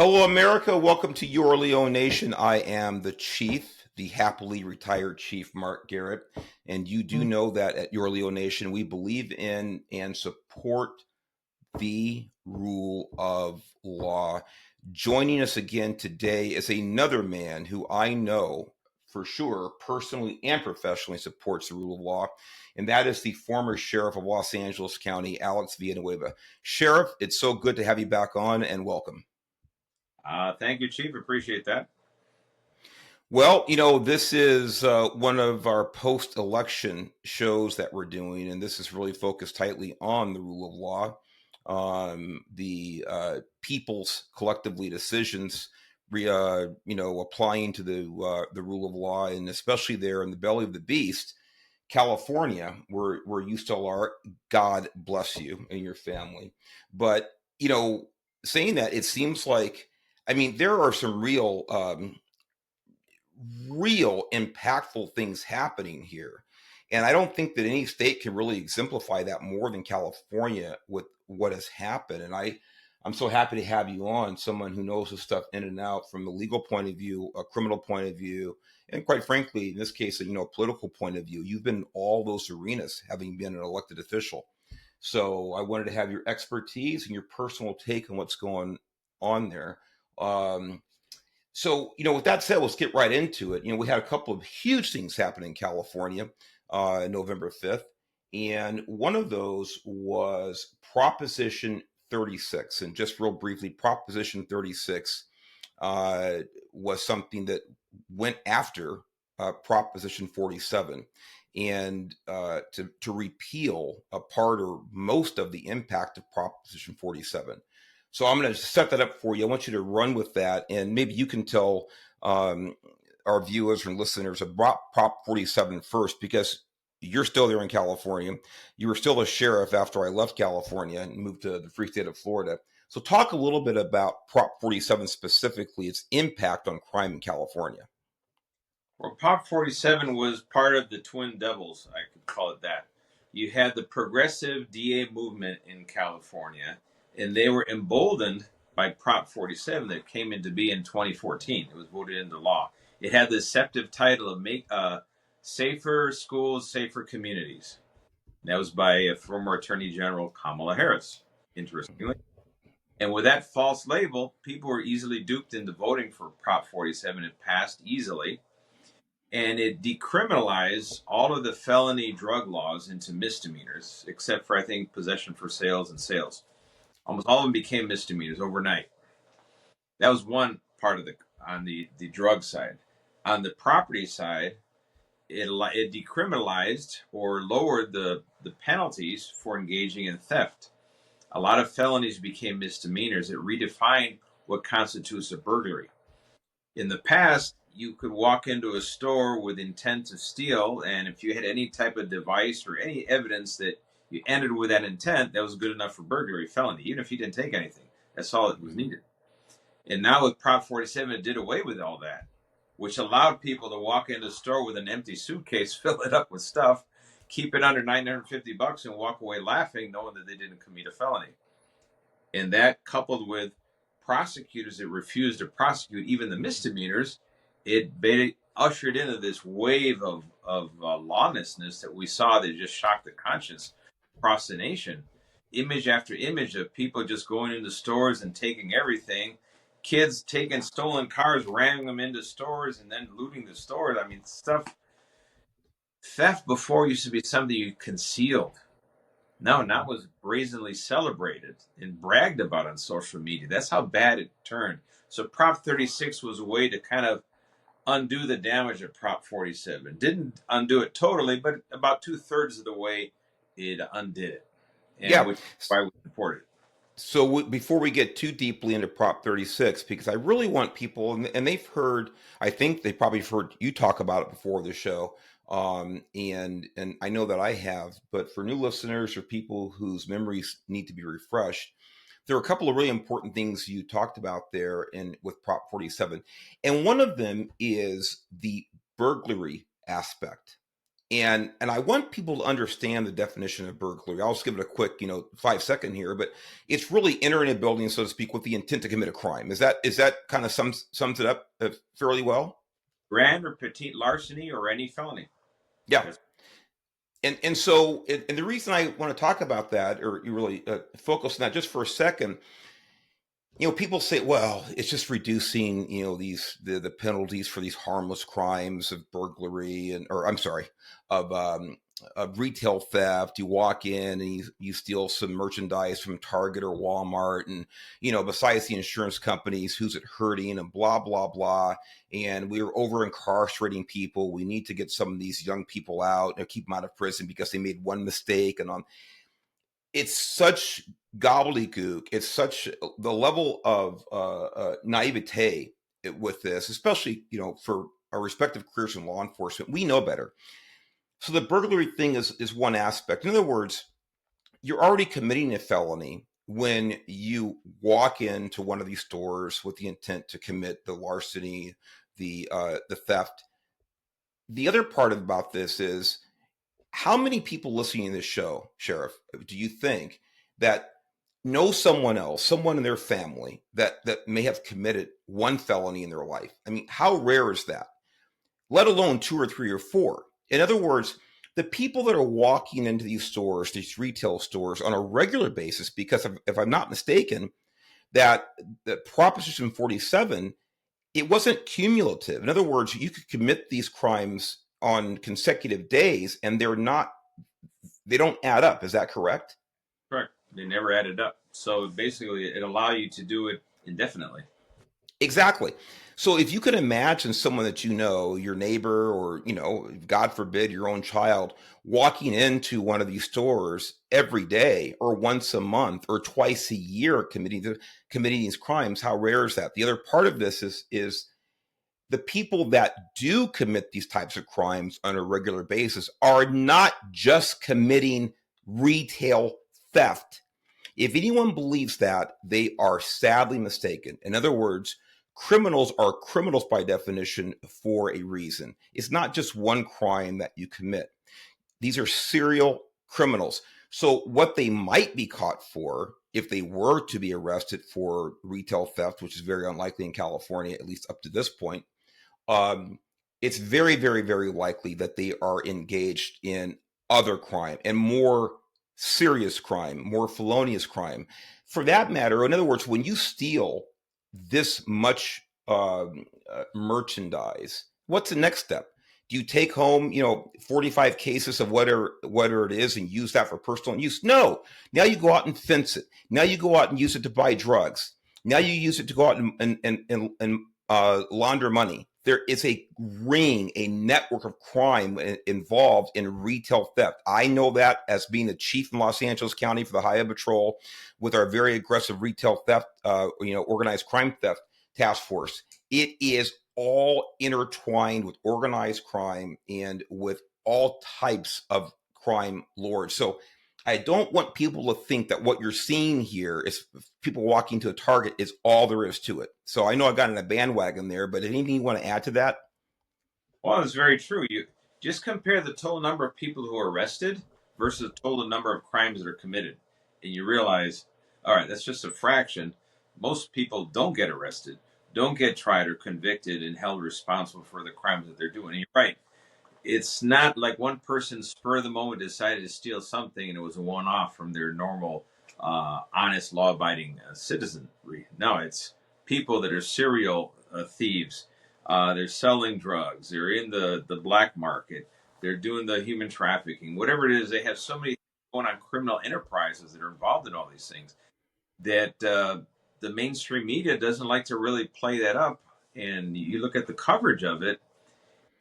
Hello, America. Welcome to Your Leo Nation. I am the chief, the happily retired chief, Mark Garrett. And you do know that at Your Leo Nation, we believe in and support the rule of law. Joining us again today is another man who I know for sure personally and professionally supports the rule of law, and that is the former sheriff of Los Angeles County, Alex Villanueva. Sheriff, it's so good to have you back on, and welcome. Thank you, Chief. Appreciate that. Well, this is one of our post-election shows that we're doing, and this is really focused tightly on the rule of law, the people's collectively decisions, applying to the rule of law, and especially there in the belly of the beast, California, where you still are. God bless you and your family. But saying that, it seems like, there are some real impactful things happening here. And I don't think that any state can really exemplify that more than California with what has happened. And I'm so happy to have you on, someone who knows this stuff in and out from a legal point of view, a criminal point of view, and quite frankly, in this case, a political point of view. You've been in all those arenas, having been an elected official. So I wanted to have your expertise and your personal take on what's going on there. So, with that said, let's get right into it. We had a couple of huge things happen in California November 5th. And one of those was Proposition 36. And just real briefly, Proposition 36 was something that went after Proposition 47 and to repeal a part or most of the impact of Proposition 47. So I'm going to set that up for you. I want you to run with that, and maybe you can tell our viewers and listeners about Prop 47 first, because you're still there in California. You were still a sheriff after I left California and moved to the free state of Florida. So talk a little bit about Prop 47 specifically, its impact on crime in California. Well, Prop 47 was part of the Twin Devils, I could call it that. You had the progressive DA movement in California, and they were emboldened by Prop 47 that came into being in 2014. It was voted into law. It had the deceptive title of Make Safer Schools, Safer Communities. That was by a former Attorney General Kamala Harris, interestingly. And with that false label, people were easily duped into voting for Prop 47. It passed easily. And it decriminalized all of the felony drug laws into misdemeanors, except for, I think, possession for sales and sales. Almost all of them became misdemeanors overnight. That was one part of on the drug side. On the property side, it decriminalized or lowered the penalties for engaging in theft. A lot of felonies became misdemeanors. It redefined what constitutes a burglary. In the past, you could walk into a store with intent to steal, and if you had any type of device or any evidence that you entered with that intent, that was good enough for burglary, felony, even if you didn't take anything. That's all that was needed. And now with Prop 47, it did away with all that, which allowed people to walk into a store with an empty suitcase, fill it up with stuff, keep it under $950 and walk away laughing, knowing that they didn't commit a felony. And that, coupled with prosecutors that refused to prosecute even the misdemeanors, it ushered into this wave of lawlessness that we saw that just shocked the conscience across the nation. Image after image of people just going into stores and taking everything. Kids taking stolen cars, ramming them into stores, and then looting the stores. Theft before used to be something you concealed. No, that was brazenly celebrated and bragged about on social media. That's how bad it turned. So Prop 36 was a way to kind of undo the damage of Prop 47. Didn't undo it totally, but about 2/3 of the way it undid it. And which is why we support it. So before we get too deeply into Prop 36, because I really want people, and they've heard, I think they probably heard you talk about it before the show, and I know that I have, but for new listeners or people whose memories need to be refreshed, there are a couple of really important things you talked about there with Prop 47, and one of them is the burglary aspect And I want people to understand the definition of burglary. I'll just give it a quick, 5 second here, but it's really entering a building, so to speak, with the intent to commit a crime. Is that kind of sums it up fairly well? Grand or petite larceny or any felony. Yeah. That's And the reason I want to talk about that, or you really focus on that just for a second, people say, well, it's just reducing, the penalties for these harmless crimes of burglary or I'm sorry, of retail theft. You walk in and you steal some merchandise from Target or Walmart, and besides the insurance companies, who's it hurting, and blah blah blah. And we're over incarcerating people. We need to get some of these young people out and keep them out of prison because they made one mistake, and on it's such gobbledygook. It's such the level of naivete with this, especially for our respective careers in law enforcement. We know better. So the burglary thing is one aspect. In other words, you're already committing a felony when you walk into one of these stores with the intent to commit the larceny, the theft. The other part about this is, how many people listening to this show, Sheriff, do you think that know someone else, someone in their family that may have committed one felony in their life? I mean, how rare is that? Let alone two or three or four. In other words, the people that are walking into these stores, these retail stores, on a regular basis, because if I'm not mistaken, that Proposition 47, it wasn't cumulative. In other words, you could commit these crimes on consecutive days, and they don't add up. Is that correct? correct. They never added up. So basically, it allows you to do it indefinitely. Exactly. So if you could imagine someone that your neighbor, or God forbid, your own child, walking into one of these stores every day or once a month or twice a year committing these crimes, how rare is that? The other part of this is the people that do commit these types of crimes on a regular basis are not just committing retail theft. If anyone believes that, they are sadly mistaken. In other words, criminals are criminals by definition for a reason. It's not just one crime that you commit. These are serial criminals. So what they might be caught for, if they were to be arrested for retail theft, which is very unlikely in California, at least up to this point, um, it's very, very, very likely that they are engaged in other crime and more serious crime, more felonious crime. For that matter, in other words, when you steal this much merchandise, what's the next step? Do you take home, 45 cases of whatever it is and use that for personal use? No. Now you go out and fence it. Now you go out and use it to buy drugs. Now you use it to go out and launder money. There is a ring, a network of crime involved in retail theft. I know that as being the chief in Los Angeles County for the Highway Patrol, with our very aggressive retail theft, organized crime theft task force. It is all intertwined with organized crime and with all types of crime lords. So I don't want people to think that what you're seeing here is people walking to a Target is all there is to it. So I know I got in a bandwagon there, but anything you want to add to that? Well, it's very true. You just compare the total number of people who are arrested versus the total number of crimes that are committed, and you realize, all right, that's just a fraction. Most people don't get arrested, don't get tried or convicted and held responsible for the crimes that they're doing. And you're right. It's not like one person spur of the moment decided to steal something and it was a one off from their normal, honest, law abiding citizenry. No, it's people that are serial thieves. They're selling drugs. They're in the black market. They're doing the human trafficking. Whatever it is, they have so many going on criminal enterprises that are involved in all these things that the mainstream media doesn't like to really play that up. And you look at the coverage of it,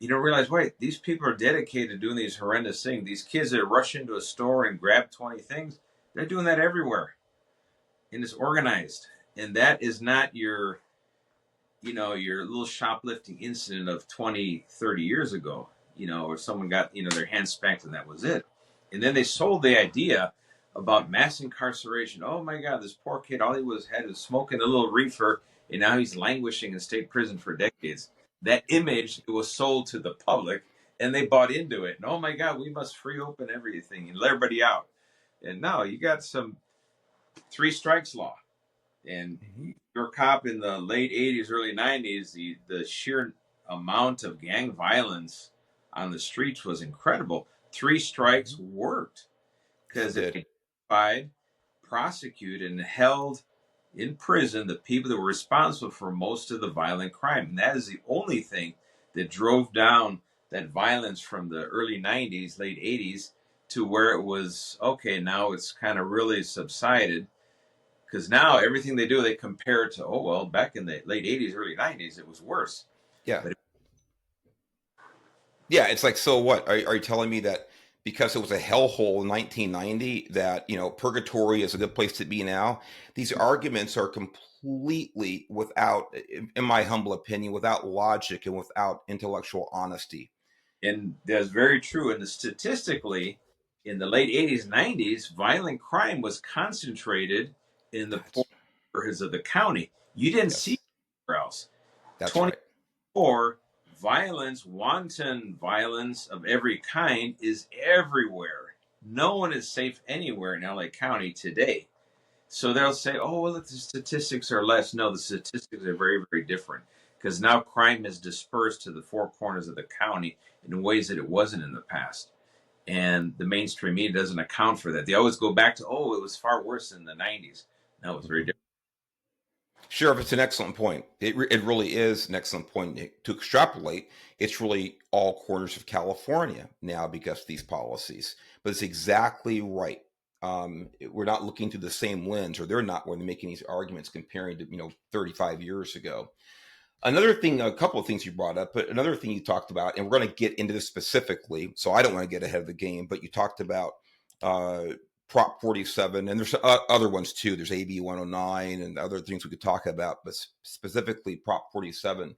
you don't realize, wait, these people are dedicated to doing these horrendous things. These kids that rush into a store and grab 20 things, they're doing that everywhere. And it's organized. And that is not your little shoplifting incident of 20, 30 years ago, or someone got, their hand spanked and that was it. And then they sold the idea about mass incarceration. Oh my God, this poor kid, all he had was smoking a little reefer, and now he's languishing in state prison for decades. That image was sold to the public, and they bought into it. And oh my God, we must free open everything and let everybody out. And no, you got some three strikes law. And Mhm. your cop in the late 80s, early 90s, the sheer amount of gang violence on the streets was incredible. Three strikes Mhm. worked Yes, it because it did. identified, prosecuted, and held in prison the people that were responsible for most of the violent crime. And that is the only thing that drove down that violence from the early 90s, late 80s to where it was okay, now it's kind of really subsided. Because now everything they do, they compare it to, oh, well, back in the late 80s, early 90s, it was worse. Yeah. But Yeah, it's like, so what? Are you telling me that because it was a hellhole in 1990 that, purgatory is a good place to be now? These arguments are completely without, in my humble opinion, without logic and without intellectual honesty. and that's very true. And statistically, in the late 80s, 90s, violent crime was concentrated in the poor That's neighborhoods of the county. You didn't see it yes, anywhere else. that's right. 24, violence, wanton violence of every kind is everywhere. No one is safe anywhere in LA County today. So they'll say, oh, well, the statistics are less. No, the statistics are very, very different because now crime is dispersed to the four corners of the county in ways that it wasn't in the past. And the mainstream media doesn't account for that. They always go back to, oh, it was far worse in the 90s. No, it was very Mhm. different. Sheriff, it's an excellent point. It really is an excellent point to extrapolate. It's really all corners of California now because of these policies. But it's exactly right. We're not looking through the same lens, or they're not, when they're making these arguments comparing to 35 years ago. Another thing, a couple of things you brought up, but another thing you talked about, and we're going to get into this specifically, so I don't want to get ahead of the game, but you talked about uh, Prop 47, and there's other ones too. There's AB 109 and other things we could talk about, but specifically Prop 47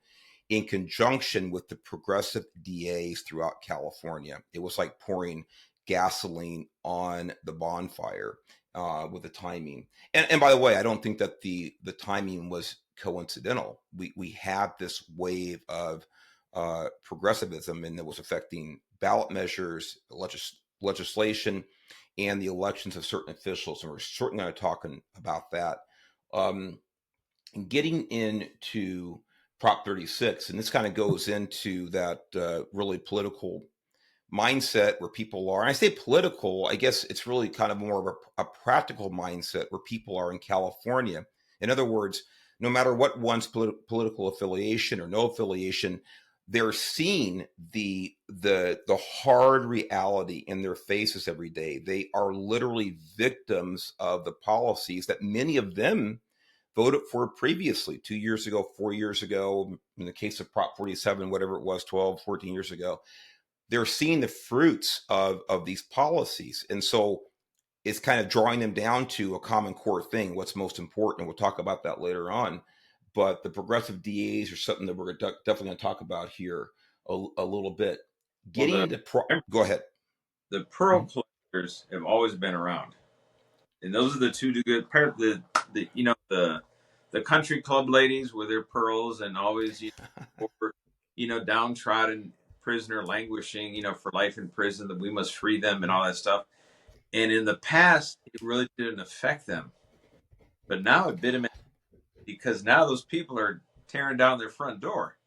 in conjunction with the progressive DAs throughout California. It was like pouring gasoline on the bonfire with the timing. And by the way, I don't think that the timing was coincidental. We had this wave of progressivism, and that was affecting ballot measures, legislation, and the elections of certain officials. And we're certainly going to talk about that. Um, Getting into Prop 36, and this kind of goes into that really political mindset where people are. And I say political, I guess it's really kind of more of a practical mindset where people are in California. In other words, no matter what one's political affiliation or no affiliation, they're seeing the hard reality in their faces every day. They are literally victims of the policies that many of them voted for previously, 2 years ago, 4 years ago, in the case of Prop 47, whatever it was, 12, 14 years ago. They're seeing the fruits of these policies. And so it's kind of drawing them down to a common core thing, what's most important. And we'll talk about that later on. But the progressive DAs are something that we're definitely going to talk about here a little bit. Well, Getting into go ahead. the pearl Mhm. collectors have always been around. And those are the two good part the the country club ladies with their pearls and always for, downtrodden prisoner languishing for life in prison, that we must free them and all that stuff. And in the past it really didn't affect them, but now it bit them because now those people are tearing down their front door.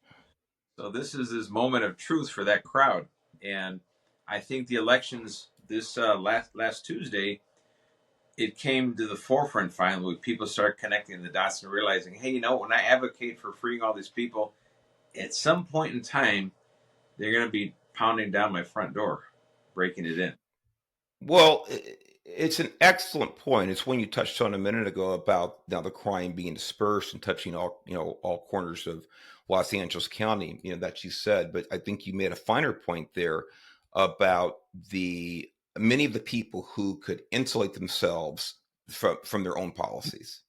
So this is this moment of truth for that crowd. And I think the elections this last Tuesday, it came to the forefront finally when people start connecting the dots and realizing, hey, when I advocate for freeing all these people, at some point in time, they're going to be pounding down my front door, breaking it in. Well, it's an excellent point. It's when you touched on a minute ago about now the crime being dispersed and touching all corners of Los Angeles County, that you said. But I think you made a finer point there about the many of the people who could insulate themselves from their own policies.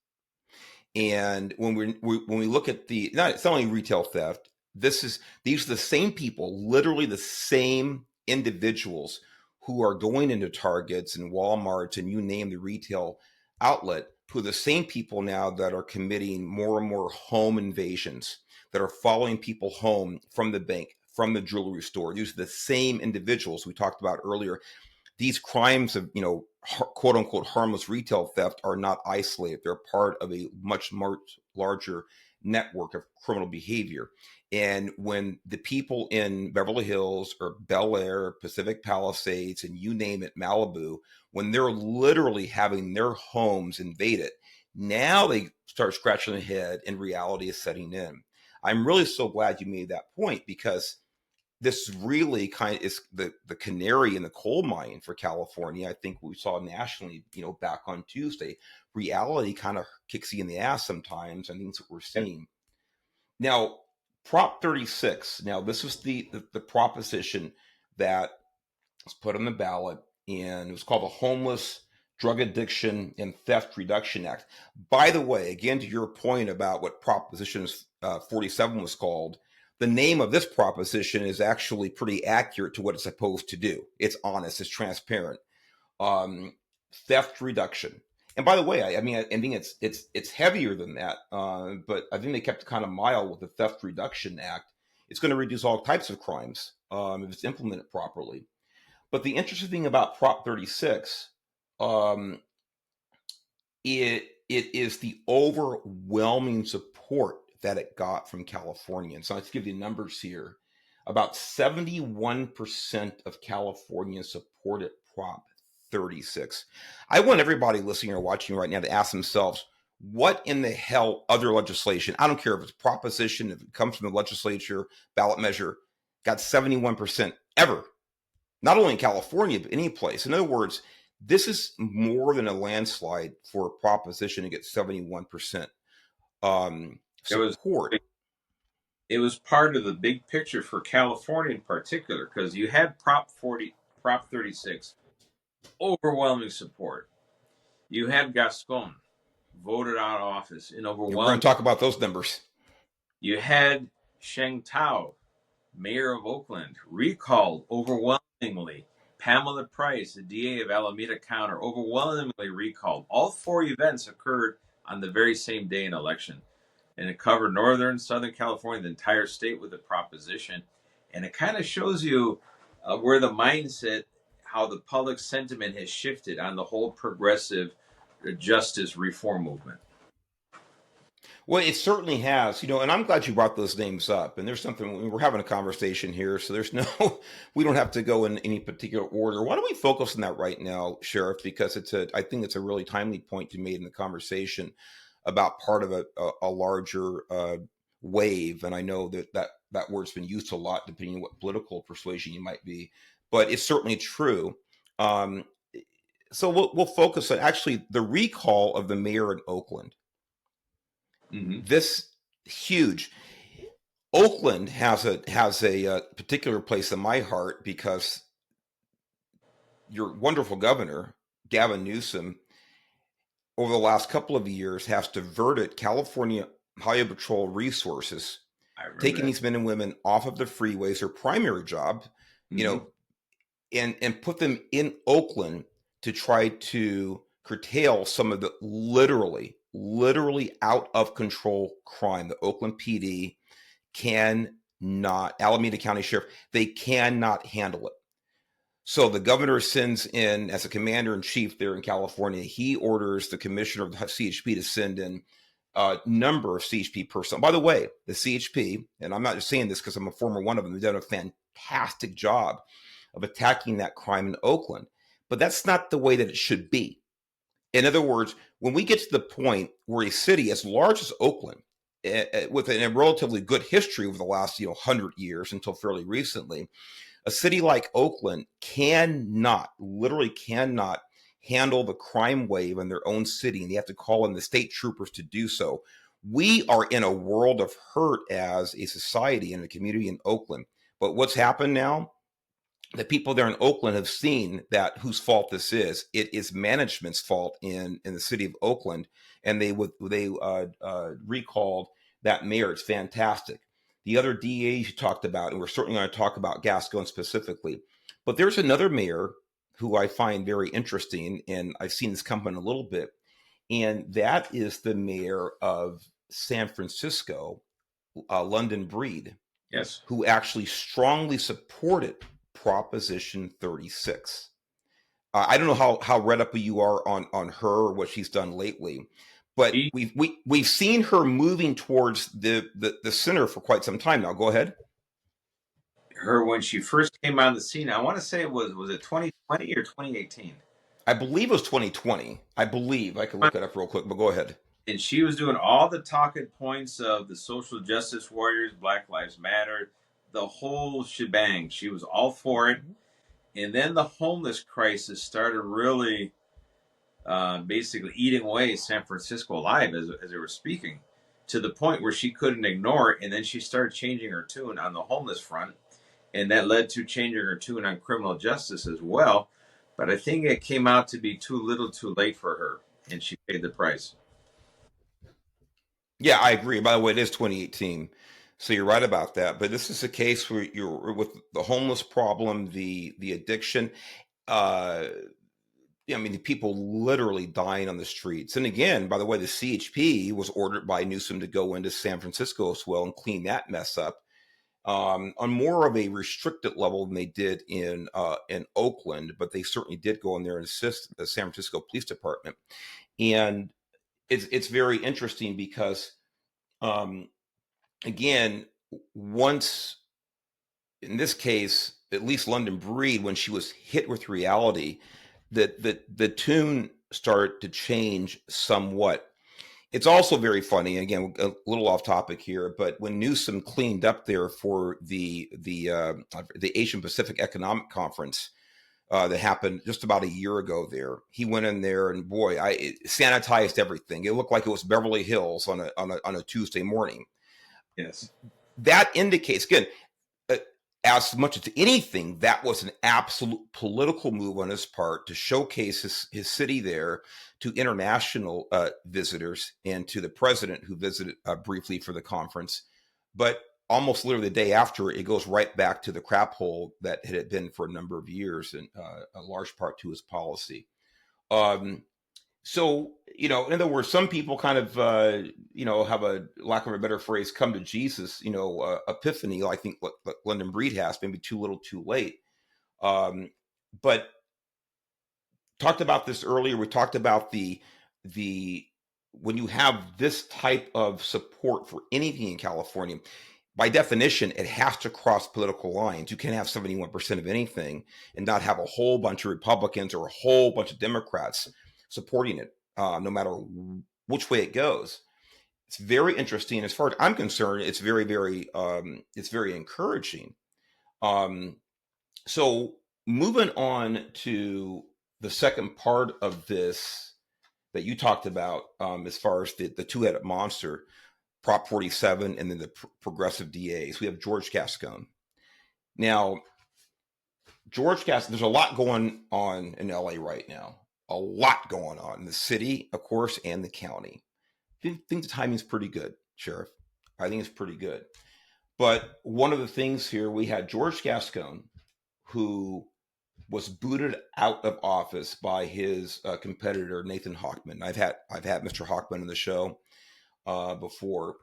And when we look at it's not only retail theft. These are the same people, literally the same individuals who are going into Targets and Walmarts and you name the retail outlet, who are the same people now that are committing more and more home invasions, that are following people home from the bank, from the jewelry store. These are the same individuals we talked about earlier. These crimes of, quote unquote, harmless retail theft are not isolated. They're part of a much larger network of criminal behavior. And when the people in Beverly Hills or Bel Air, Pacific Palisades, and you name it, Malibu, when they're literally having their homes invaded, now they start scratching their head and reality is setting in. I'm really so glad you made that point, because this really kind of is the canary in the coal mine for California. I think we saw nationally, back on Tuesday, reality kind of kicks you in the ass sometimes. I think that's what we're seeing. Now, Prop 36. Now, this was the proposition that was put on the ballot, and it was called the Homeless, Drug Addiction, and Theft Reduction Act. By the way, again, to your point about what Proposition 47 was called, the name of this proposition is actually pretty accurate to what it's supposed to do. It's honest, it's transparent. Theft reduction. And by the way, I think it's heavier than that, but I think they kept it kind of mild with the Theft Reduction Act. It's going to reduce all types of crimes if it's implemented properly. But the interesting thing about Prop 36, it is the overwhelming support that it got from Californians. So let's give you numbers here. About 71% of Californians supported Prop 36. I want everybody listening or watching right now to ask themselves, what in the hell other legislation, I don't care if it's proposition, if it comes from the legislature, ballot measure, got 71% ever? Not only in California, but any place. In other words, this is more than a landslide for a proposition to get 71% support. It was part of the big picture for California in particular, because you had Prop 36, overwhelming support. You had Gascon voted out of office in overwhelming. We're going to talk about those numbers. You had Sheng Tao, mayor of Oakland, recalled overwhelmingly. Pamela Price, the DA of Alameda County, overwhelmingly recalled. All four events occurred on the very same day in election. And it covered Northern, Southern California, the entire state with the proposition. And it kind of shows you where the mindset, how the public sentiment has shifted on the whole progressive justice reform movement. Well, it certainly has, and I'm glad you brought those names up. And there's something, we're having a conversation here, so there's we don't have to go in any particular order. Why don't we focus on that right now, Sheriff? Because I think it's a really timely point you made in the conversation about part of a larger wave. And I know that word's been used a lot depending on what political persuasion you might be, but it's certainly true. So we'll focus on actually the recall of the mayor in Oakland. Mm-hmm. This huge. Oakland has a particular place in my heart because your wonderful governor, Gavin Newsom, over the last couple of years has diverted California Highway Patrol resources, taking these men and women off of the freeways, their primary job, mm-hmm. And put them in Oakland to try to curtail some of the literally out of control crime. The Oakland PD Alameda County Sheriff, they cannot handle it. So the governor sends in, as a commander in chief there in California, he orders the commissioner of the CHP to send in a number of CHP personnel. By the way, the CHP, and I'm not just saying this because I'm a former one of them, they've done a fantastic job of attacking that crime in Oakland. But that's not the way that it should be. In other words, when we get to the point where a city as large as Oakland, with a relatively good history over the last 100 years until fairly recently, a city like Oakland literally cannot handle the crime wave in their own city, and they have to call in the state troopers to do so. We are in a world of hurt as a society and a community in Oakland. But what's happened now? The people there in Oakland have seen that whose fault this is. It is management's fault in the city of Oakland, and they recalled that mayor. It's fantastic. The other DAs you talked about, and we're certainly going to talk about Gascon specifically, but there's another mayor who I find very interesting, and I've seen this come in a little bit, and that is the mayor of San Francisco, London Breed. Yes. who actually strongly supported Proposition 36. I don't know how read up you are on her or what she's done lately, but She, we've seen her moving towards the center for quite some time now. Go ahead. her when she first came on the scene, I want to say it was it 2020 or 2018? I believe it was 2020. I believe I could look it up real quick, but go ahead. And she was doing all the talking points of the social justice warriors, Black Lives Matter, the whole shebang. She was all for it. And then the homeless crisis started really basically eating away San Francisco alive as they were speaking, to the point where she couldn't ignore it. And then she started changing her tune on the homeless front. And that led to changing her tune on criminal justice as well. But I think it came out to be too little too late for her. And she paid the price. Yeah, I agree. By the way, it is 2018. So you're right about that. But this is a case where you're with the homeless problem, the addiction. Uh, I mean, the people literally dying on the streets. And again, by the way, the CHP was ordered by Newsom to go into San Francisco as well and clean that mess up on more of a restricted level than they did in Oakland. But they certainly did go in there and assist the San Francisco Police Department. And it's very interesting because um, again, once in this case, at least London Breed, when she was hit with reality, that the tune started to change somewhat. It's also very funny. Again, a little off topic here, but when Newsom cleaned up there for the Asian Pacific Economic Conference that happened just about a year ago, he went in there and boy, it sanitized everything. It looked like it was Beverly Hills on a Tuesday morning. Yes. That indicates again, uh, as much as anything, that was an absolute political move on his part to showcase his city there to international visitors and to the president who visited briefly for the conference. But almost literally the day after, it goes right back to the crap hole that it had been for a number of years, and a large part to his policy. Um, so, in other words, some people kind of, have a lack of a better phrase, come to Jesus, epiphany. I think what London Breed has, maybe too little, too late. But talked about this earlier. We talked about the when you have this type of support for anything in California, by definition, it has to cross political lines. You can't have 71% of anything and not have a whole bunch of Republicans or a whole bunch of Democrats supporting it, no matter which way it goes. It's very interesting. As far as I'm concerned, it's very, very, it's very encouraging. Um, so moving on to the second part of this that you talked about, as far as the two-headed monster, Prop 47, and then the progressive DAs. We have George Gascon. Now, George Gascon, there's a lot going on in LA right now. A lot going on in the city, of course, and the county. I think the timing's pretty good, Sheriff. I think it's pretty good. But one of the things here, we had George Gascon, who was booted out of office by his competitor Nathan Hochman. I've had Mr. Hochman on the show before,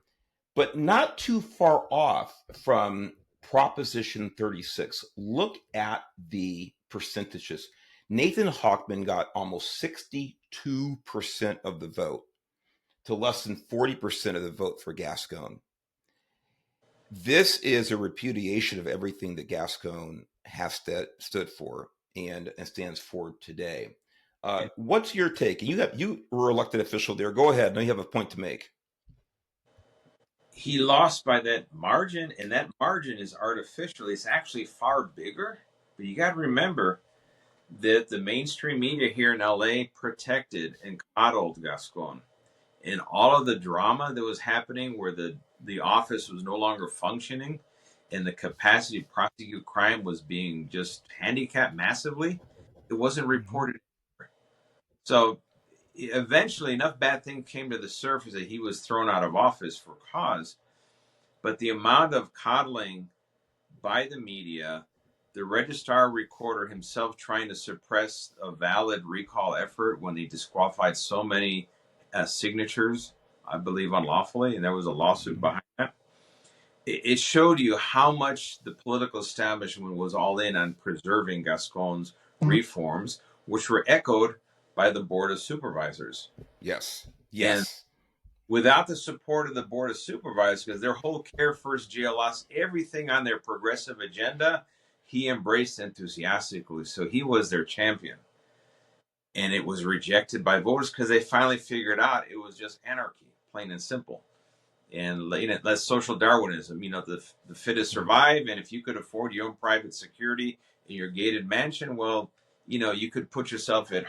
but not too far off from Proposition 36. Look at the percentages. Nathan Hochman got almost 62% of the vote to less than 40% of the vote for Gascon. This is a repudiation of everything that Gascon has stood for and stands for today. What's your take? You were elected official there. Go ahead. Now you have a point to make. He lost by that margin, and that margin is artificial. It's actually far bigger. But you got to remember that the mainstream media here in LA protected and coddled Gascon. And all of the drama that was happening where the office was no longer functioning and the capacity to prosecute crime was being just handicapped massively, it wasn't reported. So eventually enough bad things came to the surface that he was thrown out of office for cause. But the amount of coddling by the media, the registrar recorder himself trying to suppress a valid recall effort when they disqualified so many signatures, I believe unlawfully, and there was a lawsuit behind that. it showed you how much the political establishment was all in on preserving Gascon's reforms, which were echoed by the Board of Supervisors. Yes. And Yes. without the support of the Board of Supervisors, because their whole Care First jail lost everything on their progressive agenda, he embraced enthusiastically. So he was their champion. And it was rejected by voters because they finally figured out it was just anarchy, plain and simple. And that's social Darwinism. The fittest survive, and if you could afford your own private security in your gated mansion, well, you could put yourself at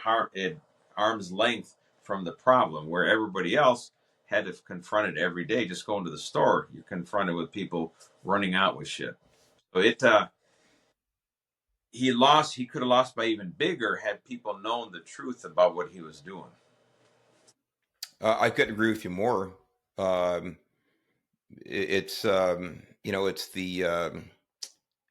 arm's length from the problem, where everybody else had to confront it every day. Just going to the store, you're confronted with people running out with shit. So he lost. He could have lost by even bigger had people known the truth about what he was doing. I couldn't agree with you more. Um, it's it's the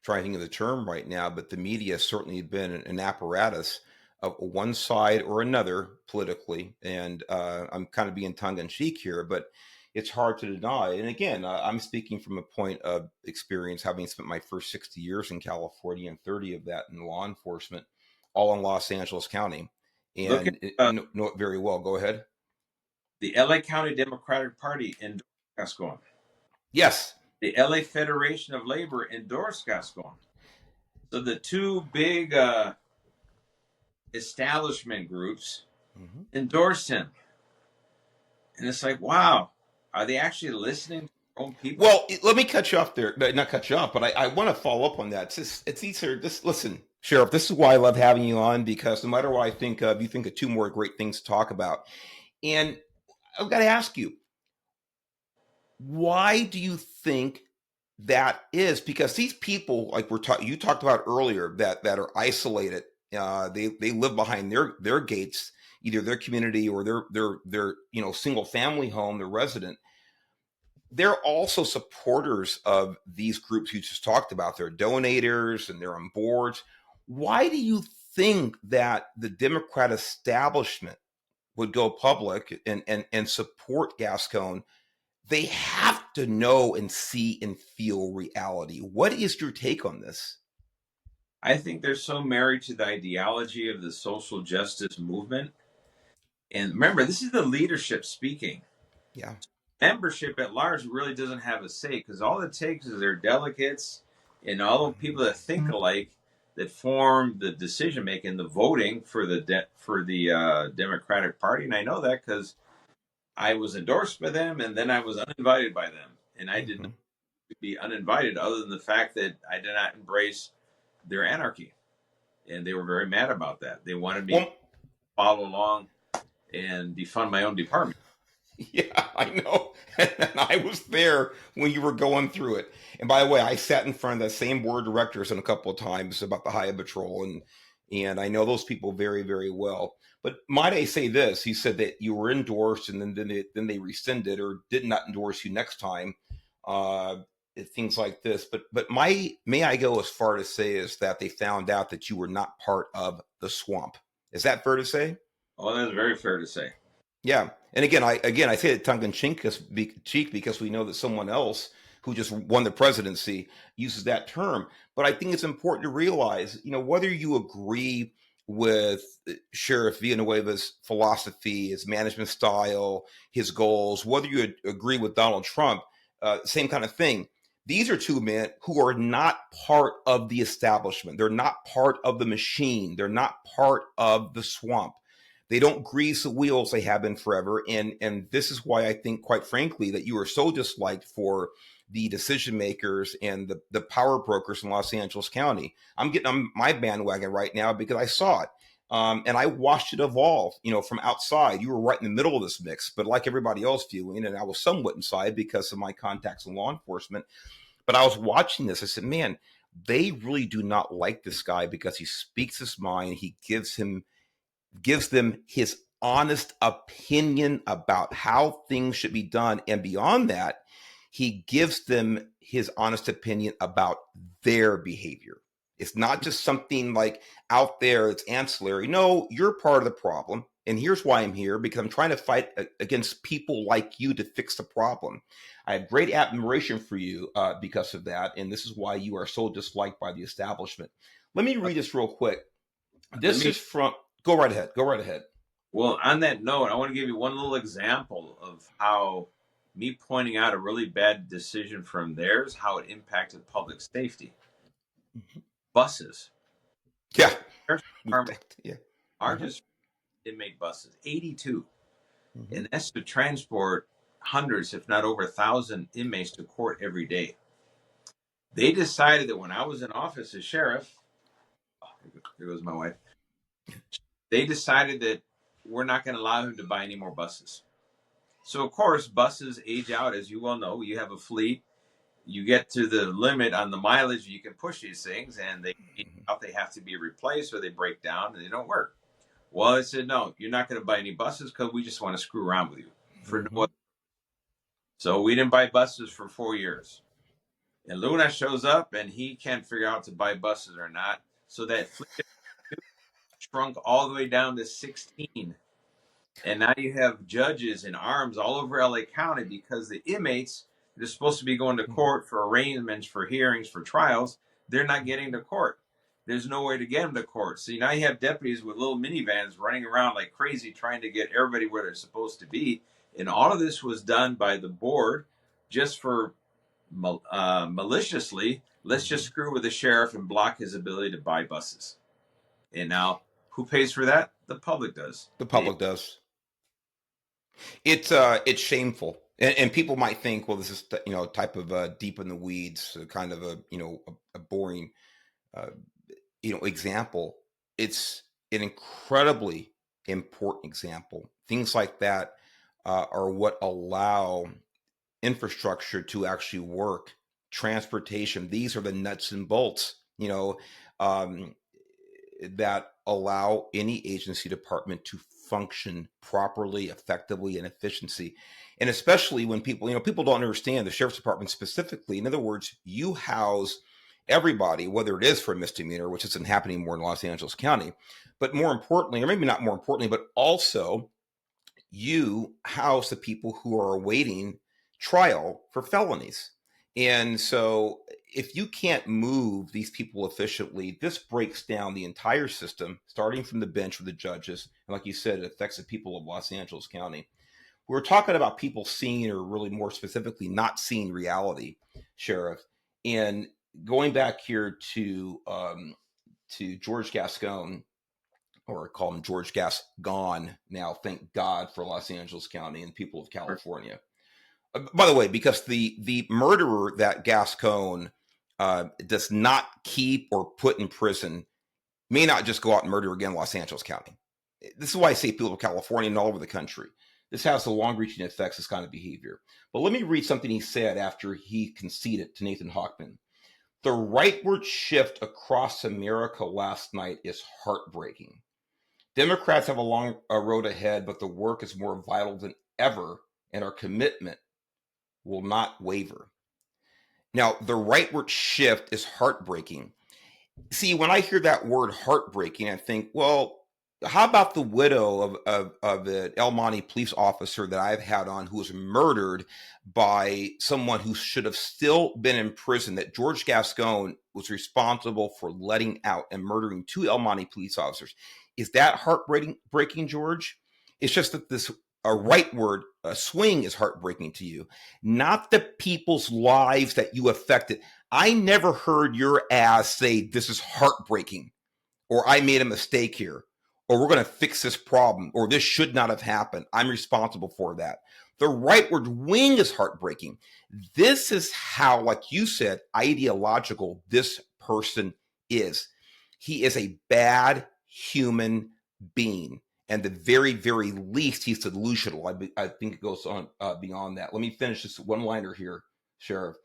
trying to think of the term right now, but the media has certainly been an apparatus of one side or another politically, and I'm kind of being tongue in cheek here, but it's hard to deny. And again, I'm speaking from a point of experience, having spent my first 60 years in California and 30 of that in law enforcement, all in Los Angeles County, Look at and know it very well. Go ahead. the LA County Democratic Party endorsed Gascon. Yes. The LA Federation of Labor endorsed Gascon. So the two big establishment groups endorsed him. And it's like, wow, are they actually listening to their own people? Well, let me cut you off there. Not cut you off, but I want to follow up on that. It's easier. Just listen, Sheriff. This is why I love having you on, because no matter what I think of, you think of two more great things to talk about. And I've got to ask you, why do you think that is? Because these people, like you talked about earlier, that are isolated, they live behind their gates, either their community or their single family home, their resident. They're also supporters of these groups you just talked about. They're donators and they're on boards. Why do you think that the Democrat establishment would go public and support Gascon? They have to know and see and feel reality. What is your take on this? I think they're so married to the ideology of the social justice movement. And remember, this is the leadership speaking. Yeah. Membership at large really doesn't have a say, because all it takes is their delegates and all the people that think alike that form the decision making, the voting for the Democratic Party. And I know that because I was endorsed by them, and then I was uninvited by them, and I did not be uninvited, other than the fact that I did not embrace their anarchy, and they were very mad about that. They wanted me to follow along and defund my own department. Yeah, I know. And I was there when you were going through it. And by the way, I sat in front of the same board of directors a couple of times about the Highway Patrol, and I know those people very, very well. But might I say this? He said that you were endorsed, and then they rescinded or did not endorse you next time. Uh, Things like this. But may I go as far to say is that they found out that you were not part of the swamp. Is that fair to say? Oh, that's very fair to say. Yeah, and I say it tongue in cheek because we know that someone else who just won the presidency uses that term. But I think it's important to realize, whether you agree with Sheriff Villanueva's philosophy, his management style, his goals, whether you agree with Donald Trump, same kind of thing. These are two men who are not part of the establishment. They're not part of the machine. They're not part of the swamp. They don't grease the wheels. They have been forever. And this is why I think, quite frankly, that you are so disliked for the decision makers and the power brokers in Los Angeles County. I'm getting on my bandwagon right now because I saw it. And I watched it evolve, from outside. You were right in the middle of this mix, but like everybody else viewing, and I was somewhat inside because of my contacts in law enforcement. But I was watching this. I said, man, they really do not like this guy because he speaks his mind. He gives them his honest opinion about how things should be done. And beyond that, he gives them his honest opinion about their behavior. It's not just something like out there, it's ancillary. No, you're part of the problem. And here's why I'm here, because I'm trying to fight against people like you to fix the problem. I have great admiration for you because of that. And this is why you are so disliked by the establishment. Let me read this real quick. Let This me, is from, go right ahead. Go right ahead. well, on that note, I want to give you one little example of how me pointing out a really bad decision from theirs, how it impacted public safety. Buses. Yeah. The sheriff's We've department, talked. Yeah. Uh-huh. largest inmate buses, 82. Mm-hmm. And that's to transport hundreds, if not over 1,000 inmates to court every day. They decided that when I was in office as sheriff, oh, here goes my wife, they decided that we're not going to allow him to buy any more buses. So, of course, buses age out, as you well know. You have a fleet, you get to the limit on the mileage you can push these things, and they age out, they have to be replaced or they break down and they don't work. Well, I said, no, you're not going to buy any buses because we just want to screw around with you for no Mm-hmm. other. So we didn't buy buses for 4 years. And Luna shows up and he can't figure out to buy buses or not. So that fleet shrunk all the way down to 16. And now you have judges in arms all over LA County because the inmates that are supposed to be going to court for arraignments, for hearings, for trials, they're not getting to court. There's no way to get them to court. So now you have deputies with little minivans running around like crazy trying to get everybody where they're supposed to be. And all of this was done by the board just for maliciously. Let's just Mm-hmm. screw with the sheriff and block his ability to buy buses. And now who pays for that? The public does. The public does. It's shameful, and people might think, well, this is type of deep in the weeds, kind of a boring uh, example. It's an incredibly important example. Things like that are what allow infrastructure to actually work. Transportation, these are the nuts and bolts, um, that allow any agency department to function properly, effectively, and efficiency. And especially when people don't understand the sheriff's department specifically. In other words, you house everybody, whether it is for a misdemeanor, which isn't happening more in Los Angeles County, but more importantly, or maybe not more importantly, but also you house the people who are awaiting trial for felonies. And so if you can't move these people efficiently, this breaks down the entire system, starting from the bench with the judges. And like you said, it affects the people of Los Angeles County. We're talking about people seeing, or really more specifically, not seeing reality, Sheriff. And going back here to George Gascon, or call him George Gascon now. Thank God for Los Angeles County and people of California. By the way, because the murderer that Gascon does not keep or put in prison may not just go out and murder again in Los Angeles County. This is why I say people of California and all over the country. This has the long-reaching effects, this kind of behavior. But let me read something he said after he conceded to Nathan Hochman. The rightward shift across America last night is heartbreaking. Democrats have a long road ahead, but the work is more vital than ever, and our commitment will not waver. Now, the rightward shift is heartbreaking. See, when I hear that word heartbreaking, I think, well, how about the widow of the El Monte police officer that I've had on, who was murdered by someone who should have still been in prison, that George Gascon was responsible for letting out and murdering two El Monte police officers? Is that heartbreaking, George? It's just that this a rightward swing is heartbreaking to you, not the people's lives that you affected. I never heard your ass say this is heartbreaking, or I made a mistake here, or we're going to fix this problem, or this should not have happened. I'm responsible for that. The rightward wing is heartbreaking. This is how, like you said, ideological this person is. He is a bad human being. And the very, very least, he's delusional. I think it goes on beyond that. Let me finish this one-liner here, Sheriff.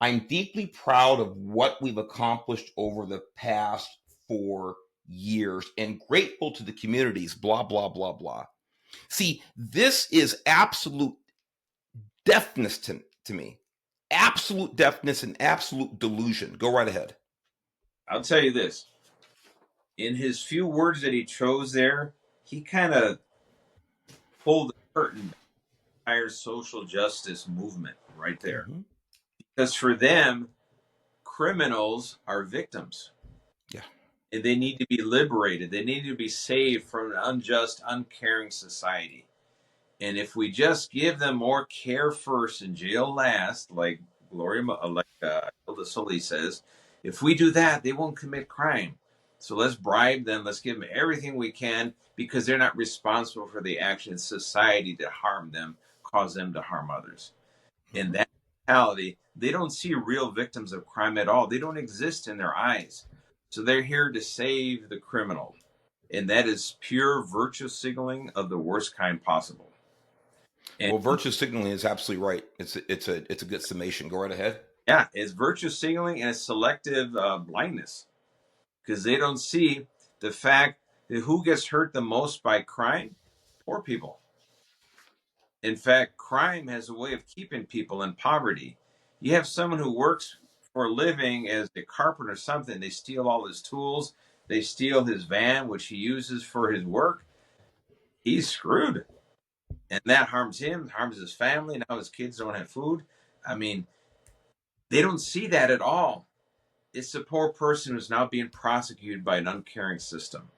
I'm deeply proud of what we've accomplished over the past 4 years and grateful to the communities, blah, blah, blah, blah. See, this is absolute deafness to me. Absolute deafness and absolute delusion. Go right ahead. I'll tell you this. In his few words that he chose there, he kind of pull the curtain back, entire social justice movement right there. Hmm. Because for them, criminals are victims Yeah. and they need to be liberated. They need to be saved from an unjust, uncaring society. And if we just give them more care first and jail last, like Hilda Sully says, if we do that, they won't commit crime. So let's bribe them. Let's give them everything we can because they're not responsible for the actions of society that harm them, cause them to harm others. In Hmm. that mentality, they don't see real victims of crime at all. They don't exist in their eyes. So they're here to save the criminal. And that is pure virtue signaling of the worst kind possible. And Well, virtue signaling is absolutely right. It's a good summation. Go right ahead. yeah, it's virtue signaling and it's selective blindness because they don't see the fact that who gets hurt the most by crime? Poor people. In fact, crime has a way of keeping people in poverty. You have someone who works for a living as a carpenter or something, they steal all his tools, they steal his van, which he uses for his work. He's screwed. And that harms him, harms his family. Now his kids don't have food. I mean, they don't see that at all. It's the poor person who's now being prosecuted by an uncaring system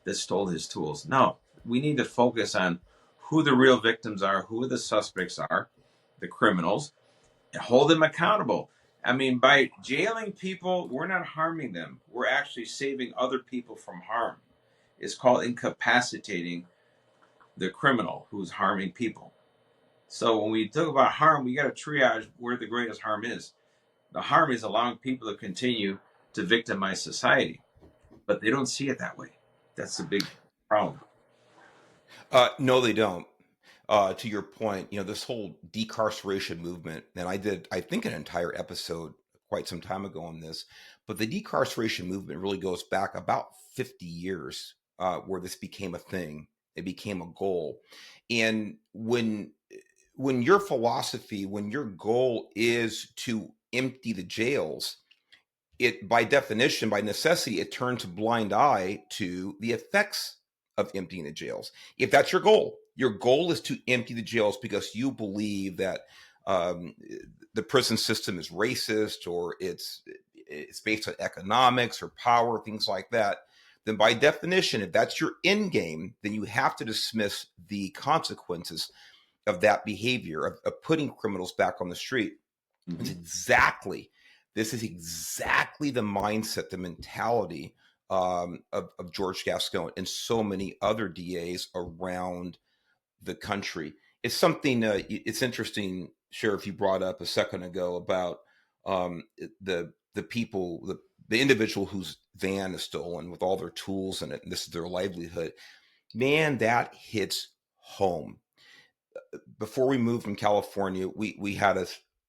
that stole his tools. No, we need to focus on who the real victims are, who the suspects are, the criminals, and hold them accountable. I mean, by jailing people, we're not harming them. We're actually saving other people from harm. It's called incapacitating the criminal who's harming people. So when we talk about harm, we got to triage where the greatest harm is. The harm is allowing people to continue to victimize society, but they don't see it that way. That's the big problem. No, they don't. To your point, this whole decarceration movement, and I did, I think, an entire episode quite some time ago on this, but the decarceration movement really goes back about 50 years, where this became a thing. It became a goal. And when your philosophy, when your goal is to empty the jails, it by definition, by necessity, it turns a blind eye to the effects of emptying the jails. If that's your goal is to empty the jails because you believe that um, the prison system is racist or it's based on economics or power, things like that. Then by definition, if that's your end game, then you have to dismiss the consequences of that behavior of putting criminals back on the street. It's Mm-hmm. exactly this is exactly the mindset, the mentality of George Gascon and so many other DAs around the country. It's something. It's interesting, Sheriff. You brought up a second ago about the people, the individual whose van is stolen with all their tools in it, and this is their livelihood. Man, that hits home. Before we moved from California, we had a.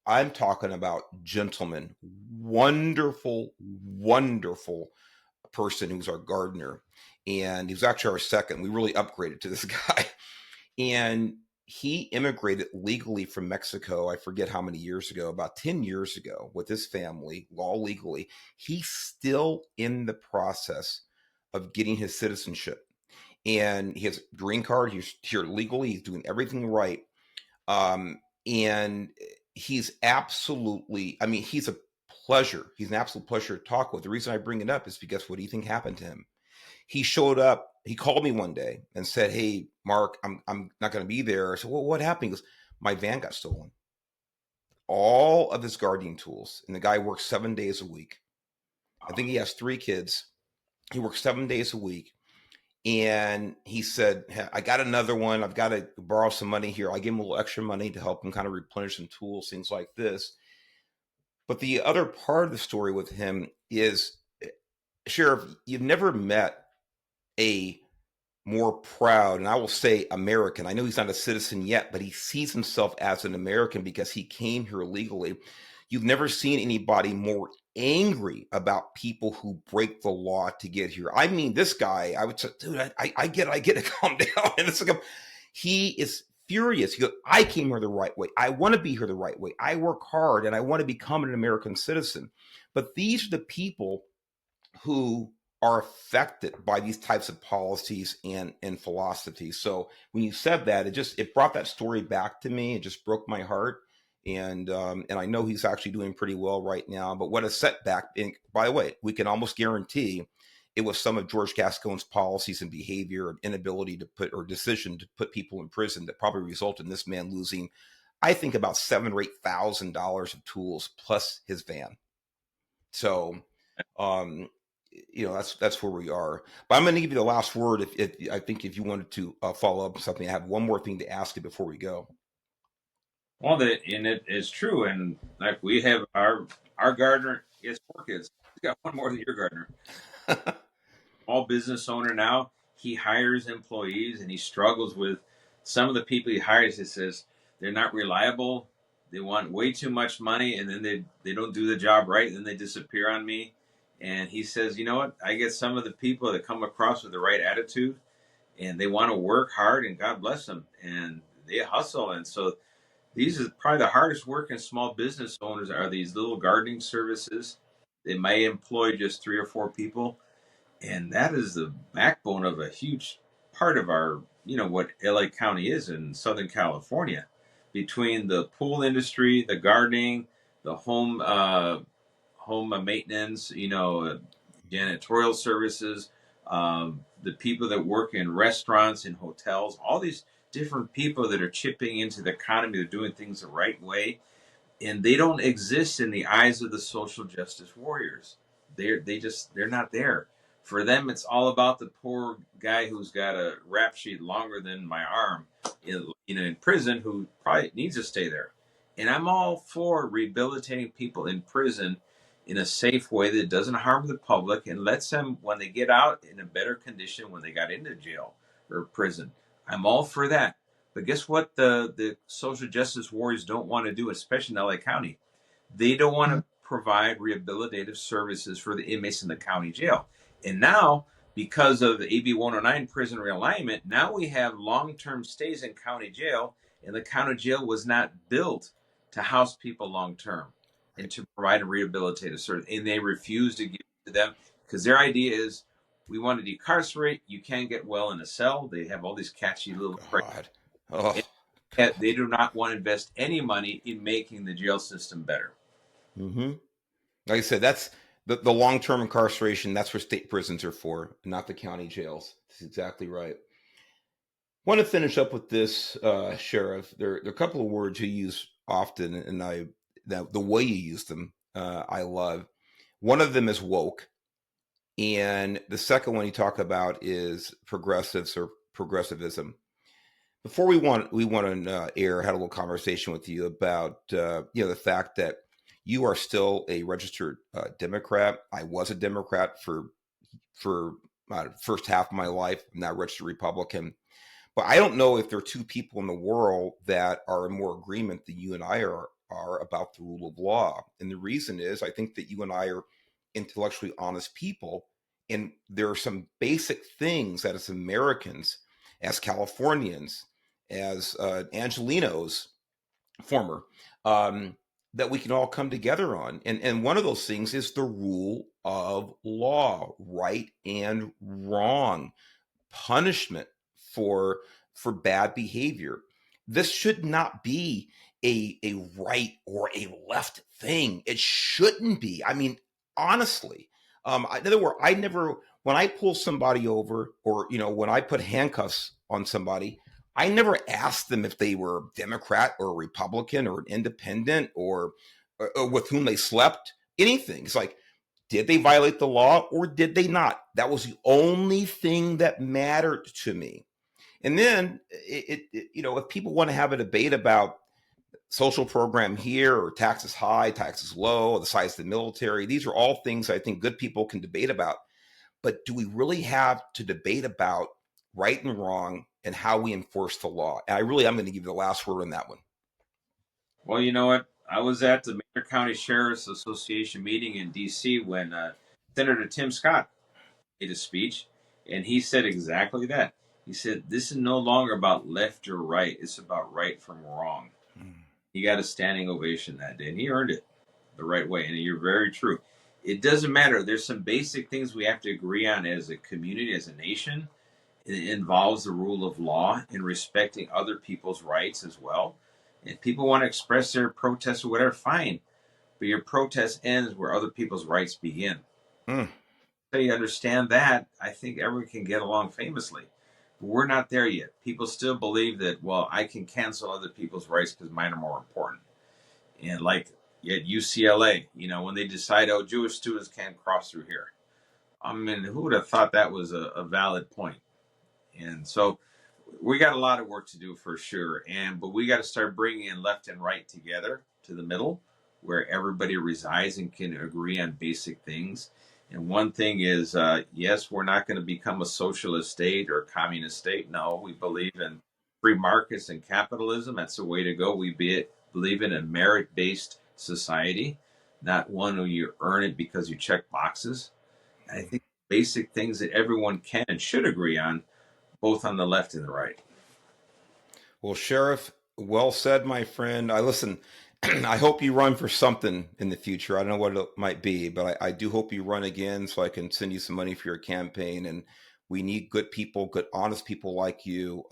I'm talking about gentleman, wonderful, wonderful person who's our gardener, and he was actually our second. We really upgraded to this guy, and he immigrated legally from Mexico. I forget how many years ago, about 10 years ago, with his family, law legally. He's still in the process of getting his citizenship, and he has a green card. He's here legally. He's doing everything right, and he's absolutely, I mean, he's a pleasure. He's an absolute pleasure to talk with. The reason I bring it up is because what do you think happened to him? He showed up, he called me one day and said, "Hey, Mark, I'm not going to be there." I said, "Well, what happened?" He goes, "My van got stolen. All of his gardening tools." And the guy works 7 days a week. I think he has 3 kids. He works 7 days a week. And he said, "Hey, I got another one. I've got to borrow some money here." I gave him a little extra money to help him kind of replenish some tools, things like this. But the other part of the story with him is, Sheriff, you've never met a more proud, and I will say American. I know he's not a citizen yet, but he sees himself as an American because he came here legally. You've never seen anybody more angry about people who break the law to get here. I mean, this guy, I would say, dude, I get it, calm down. And it's like, he is furious. He goes, "I came here the right way. I want to be here the right way. I work hard and I want to become an American citizen." But these are the people who are affected by these types of policies and philosophies. So when you said that, it brought that story back to me. It just broke my heart. And I know he's actually doing pretty well right now. But what a setback! And by the way, we can almost guarantee it was some of George Gascon's policies and behavior and inability to put or decision to put people in prison that probably resulted in this man losing, I think, about $7,000 or $8,000 of tools plus his van. So, um, that's where we are. But I'm going to give you the last word. If I think if you wanted to follow up something, I have one more thing to ask you before we go. Well, and it is true. And like we have our gardener, he has 4 kids. He's got one more than your gardener. Small business owner now. He hires employees, and he struggles with some of the people he hires. He says they're not reliable. They want way too much money, and then they don't do the job right, and then they disappear on me. And he says, you know what? I get some of the people that come across with the right attitude, and they want to work hard, and God bless them, and they hustle. And so these are probably the hardest working small business owners are these little gardening services. They may employ just 3 or 4 people, and that is the backbone of a huge part of our, what LA County is in Southern California, between the pool industry, the gardening, the home maintenance, janitorial services, the people that work in restaurants and hotels, all these different people that are chipping into the economy, they're doing things the right way, and they don't exist in the eyes of the social justice warriors. They're not there. For them, it's all about the poor guy who's got a rap sheet longer than my arm, in prison, who probably needs to stay there. And I'm all for rehabilitating people in prison in a safe way that doesn't harm the public and lets them, when they get out, in a better condition when they got into jail or prison. I'm all for that. But guess what? The social justice warriors don't want to do, especially in LA County. They don't want to provide rehabilitative services for the inmates in the county jail. And now, because of the AB 109 prison realignment, now we have long-term stays in county jail, and the county jail was not built to house people long-term and Right. to provide a rehabilitative service. And they refuse to give it to them because their idea is, we want to decarcerate. You can't get well in a cell. They have all these catchy little phrases. God. Oh, Yet God. they do not want to invest any money in making the jail system better. Mm-hmm. Like I said, that's the long term incarceration. That's what state prisons are for, not the county jails. That's exactly right. Want to finish up with this, Sheriff. There are a couple of words you use often, and the way you use them, I love. One of them is woke, and the second one you talk about is progressives or progressivism. Before we want to air, had a little conversation with you about the fact that you are still a registered Democrat. I was a Democrat for first half of my life. I'm now a registered Republican. But I don't know if there are two people in the world that are in more agreement than you and I are about the rule of law. And the reason is I think that you and I are intellectually honest people. And there are some basic things that as Americans, as Californians, as Angelinos, former, that we can all come together on. And one of those things is the rule of law, right and wrong, punishment for bad behavior. This should not be a right or a left thing. It shouldn't be. I mean, honestly, in other words, I never, when I pull somebody over, or when I put handcuffs on somebody, I never asked them if they were Democrat or Republican or an independent or with whom they slept. Anything. It's like, did they violate the law or did they not? That was the only thing that mattered to me. And then, if people want to have a debate about social program here or taxes high, taxes low, the size of the military, these are all things I think good people can debate about. But do we really have to debate about right and wrong and how we enforce the law? And I'm going to give you the last word on that one. Well, you know what? I was at the Major County Sheriff's Association meeting in D.C. when Senator Tim Scott made a speech, and he said exactly that. He said, this is no longer about left or right, it's about right from wrong. He got a standing ovation that day, and he earned it the right way. And you're very true. It doesn't matter. There's some basic things we have to agree on as a community, as a nation. It involves the rule of law and respecting other people's rights as well. If people want to express their protest or whatever, fine. But your protest ends where other people's rights begin. Mm. So you understand that, I think everyone can get along famously. But we're not there yet. People still believe that, well, I can cancel other people's rights because mine are more important. And like at UCLA, when they decide, oh, Jewish students can't cross through here. I mean, who would have thought that was a valid point? And so we got a lot of work to do for sure. But we got to start bringing in left and right together to the middle where everybody resides and can agree on basic things. And one thing is, yes, we're not going to become a socialist state or a communist state. No, we believe in free markets and capitalism. That's the way to go. Believe in a merit-based society, not one where you earn it because you check boxes. I think basic things that everyone can and should agree on, both on the left and the right. Well, Sheriff, well said, my friend. Listen, I hope you run for something in the future. I don't know what it might be, but I do hope you run again so I can send you some money for your campaign. And we need good people, good, honest people like you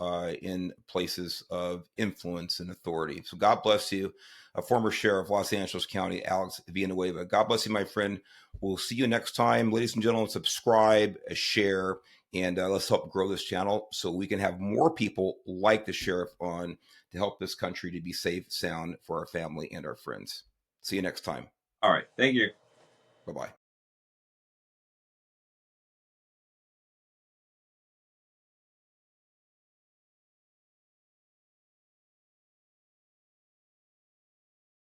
in places of influence and authority. So God bless you. A former sheriff of Los Angeles County, Alex Villanueva. God bless you, my friend. We'll see you next time. Ladies and gentlemen, subscribe, share, and let's help grow this channel so we can have more people like the sheriff on to help this country to be safe, sound for our family and our friends. See you next time. All right. Thank you. Bye-bye.